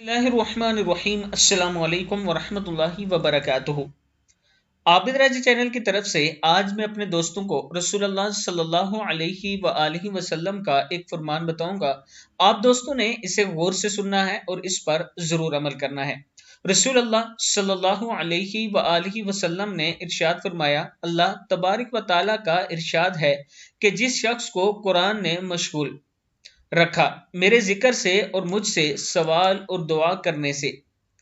बिस्मिल्लाहिर्रहमानिर्रहीम। अस्सलाम वालेकुम वरहमतुल्लाहि वबरकातुहू। आबिद राजी चैनल की तरफ से आज मैं अपने दोस्तों को रसूलुल्लाह सल्लल्लाहु अलैहि वआलिहि वसल्लम का एक फरमान बताऊंगा। आप दोस्तों ने इसे गौर से सुनना है और इस पर जरूर अमल करना है। रसूलुल्लाह सल्लल्लाहु अलैहि वआलिहि वसल्लम ने इरशाद फरमाया, अल्लाह तबारक व तआला का इरशाद है कि जिस शख्स को कुरान ने मशगूल रखा मेरे जिक्र से और मुझसे सवाल और दुआ करने से,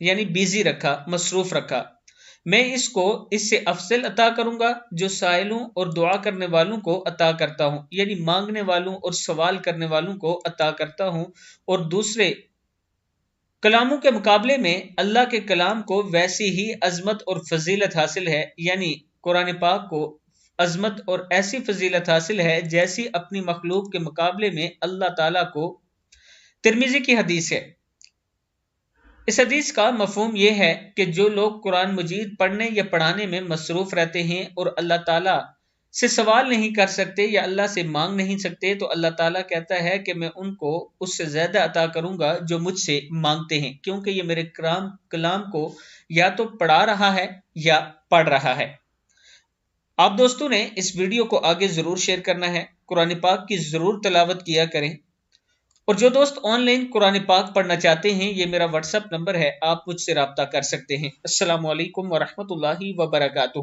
यानी बिजी रखा, मसरूफ रखा, मैं इसको इससे अफजल अता करूंगा जो साइलों और दुआ करने वालों को अता करता हूं, यानी मांगने वालों और सवाल करने वालों को अता करता हूं। और दूसरे कलामों के मुकाबले में अल्लाह के कलाम को वैसी ही अजमत और फजीलत हासिल है, यानी कुरान पाक को अजमत और ऐसी फजीलत हासिल है जैसी अपनी मखलूक के मुकाबले में अल्लाह ताला को। तिरमिजी की हदीस है। इस हदीस का मफहूम यह है कि जो लोग कुरान मजीद पढ़ने या पढ़ाने में मसरूफ रहते हैं और अल्लाह ताला से सवाल नहीं कर सकते या अल्लाह से मांग नहीं सकते, तो अल्लाह ताला कहता है कि मैं उनको उससे ज्यादा अता करूंगा जो मुझसे मांगते हैं, क्योंकि ये मेरे कलाम को या तो पढ़ा रहा है या पढ़ रहा है। आप दोस्तों ने इस वीडियो को आगे जरूर शेयर करना है। कुरान पाक की जरूर तिलावत किया करें। और जो दोस्त ऑनलाइन कुरान पाक पढ़ना चाहते हैं, ये मेरा व्हाट्सएप नंबर है, आप मुझसे राब्ता कर सकते हैं। अस्सलामु अलैकुम वरहमतुल्लाहि वबरकातुहू।